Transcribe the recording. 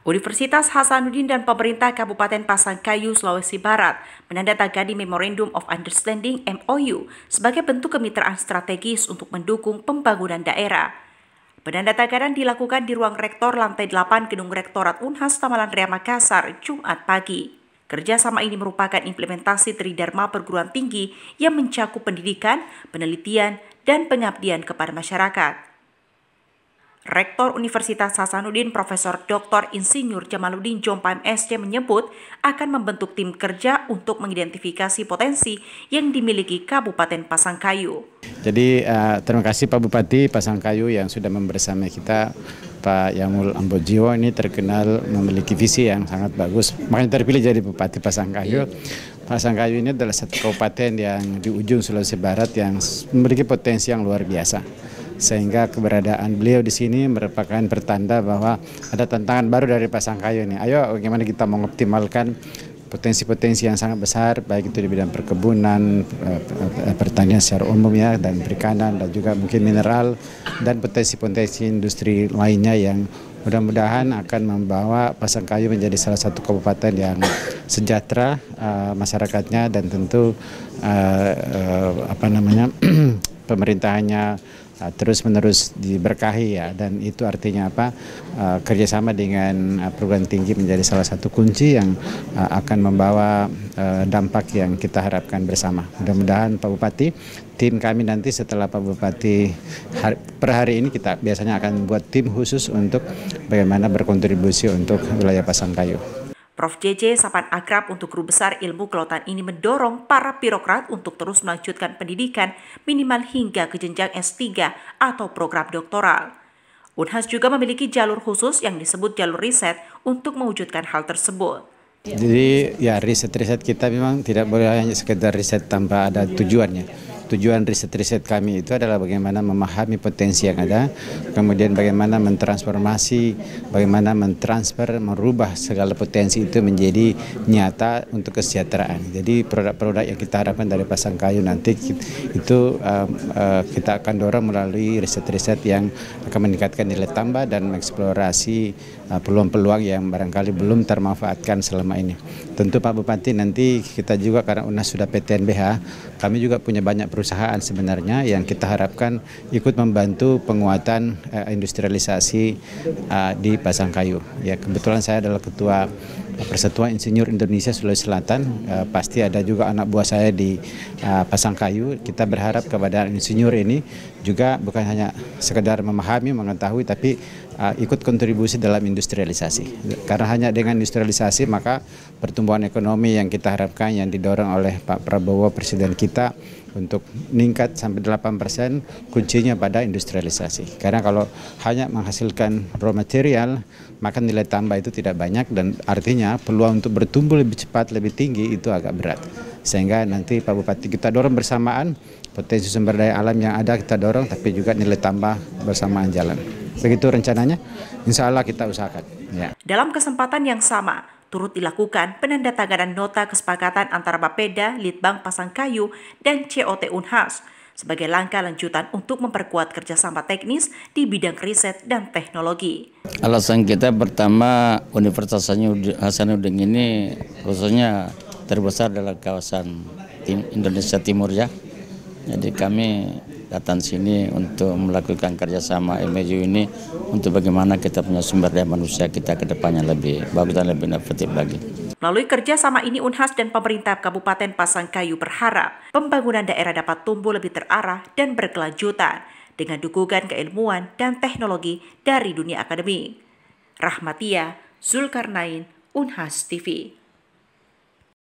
Universitas Hasanuddin dan pemerintah Kabupaten Pasangkayu, Sulawesi Barat menandatangani Memorandum of Understanding (MOU) sebagai bentuk kemitraan strategis untuk mendukung pembangunan daerah. Penandatanganan dilakukan di ruang rektor lantai 8 Gedung Rektorat Unhas Tamalan Rea Makassar, Jumat pagi. Kerjasama ini merupakan implementasi Tridharma perguruan tinggi yang mencakup pendidikan, penelitian, dan pengabdian kepada masyarakat. Rektor Universitas Hasanuddin Profesor Dr. Insinyur Jamaluddin Jompa MSc menyebut akan membentuk tim kerja untuk mengidentifikasi potensi yang dimiliki Kabupaten Pasangkayu. Jadi terima kasih Pak Bupati Pasangkayu yang sudah membersama kita. Pak Yamul Ambojiwo ini terkenal memiliki visi yang sangat bagus, makanya terpilih jadi Bupati Pasangkayu. Pasangkayu ini adalah satu kabupaten yang di ujung Sulawesi Barat yang memiliki potensi yang luar biasa. Sehingga keberadaan beliau di sini merupakan pertanda bahwa ada tantangan baru dari Pasangkayu ini. Ayo bagaimana kita mengoptimalkan potensi-potensi yang sangat besar, baik itu di bidang perkebunan, pertanian secara umum ya, dan perikanan, dan juga mungkin mineral, dan potensi-potensi industri lainnya yang mudah-mudahan akan membawa Pasangkayu menjadi salah satu kabupaten yang sejahtera masyarakatnya, dan tentu pemerintahannya terus-menerus diberkahi ya, dan itu artinya apa, kerjasama dengan perguruan tinggi menjadi salah satu kunci yang akan membawa dampak yang kita harapkan bersama. Mudah-mudahan Pak Bupati, tim kami nanti setelah Pak Bupati per hari ini kita biasanya akan buat tim khusus untuk bagaimana berkontribusi untuk wilayah Pasangkayu. Prof. JJ Sapan akrab untuk Guru Besar Ilmu Kelautan ini mendorong para birokrat untuk terus melanjutkan pendidikan minimal hingga ke jenjang S3 atau program doktoral. Unhas juga memiliki jalur khusus yang disebut jalur riset untuk mewujudkan hal tersebut. Jadi ya riset-riset kita memang tidak boleh hanya sekedar riset tanpa ada tujuannya. Tujuan riset-riset kami itu adalah bagaimana memahami potensi yang ada, kemudian bagaimana mentransformasi, bagaimana mentransfer, merubah segala potensi itu menjadi nyata untuk kesejahteraan. Jadi produk-produk yang kita harapkan dari Pasangkayu nanti itu kita akan dorong melalui riset-riset yang akan meningkatkan nilai tambah dan mengeksplorasi peluang-peluang yang barangkali belum termanfaatkan selama ini. Tentu Pak Bupati nanti kita juga karena UNAS sudah PTNBH, kami juga punya banyak perusahaan sebenarnya yang kita harapkan ikut membantu penguatan industrialisasi di Pasangkayu. Ya, kebetulan saya adalah ketua Persatuan Insinyur Indonesia Sulawesi Selatan, pasti ada juga anak buah saya di Pasangkayu. Kita berharap kepada insinyur ini juga bukan hanya sekedar memahami, mengetahui, tapi ikut kontribusi dalam industrialisasi. Karena hanya dengan industrialisasi maka pertumbuhan ekonomi yang kita harapkan yang didorong oleh Pak Prabowo Presiden kita untuk meningkat sampai 8%, kuncinya pada industrialisasi. Karena kalau hanya menghasilkan raw material, maka nilai tambah itu tidak banyak dan artinya peluang untuk bertumbuh lebih cepat, lebih tinggi itu agak berat. Sehingga nanti Pak Bupati kita dorong bersamaan, potensi sumber daya alam yang ada kita dorong, tapi juga nilai tambah bersamaan jalan. Begitu rencananya, insya Allah kita usahakan. Ya. Dalam kesempatan yang sama, turut dilakukan penandatanganan nota kesepakatan antara Bapeda, Litbang Pasangkayu, dan COT Unhas sebagai langkah lanjutan untuk memperkuat kerjasama teknis di bidang riset dan teknologi. Alasan kita pertama, Universitas Hasanuddin ini khususnya terbesar dalam kawasan Indonesia Timur ya. Jadi kami datang sini untuk melakukan kerjasama MOU ini untuk bagaimana kita punya sumber daya manusia kita ke depannya lebih bagus dan lebih inovatif lagi. Melalui kerjasama ini Unhas dan pemerintah Kabupaten Pasangkayu berharap pembangunan daerah dapat tumbuh lebih terarah dan berkelanjutan dengan dukungan keilmuan dan teknologi dari dunia akademik. Rahmatia Zulkarnain, Unhas TV.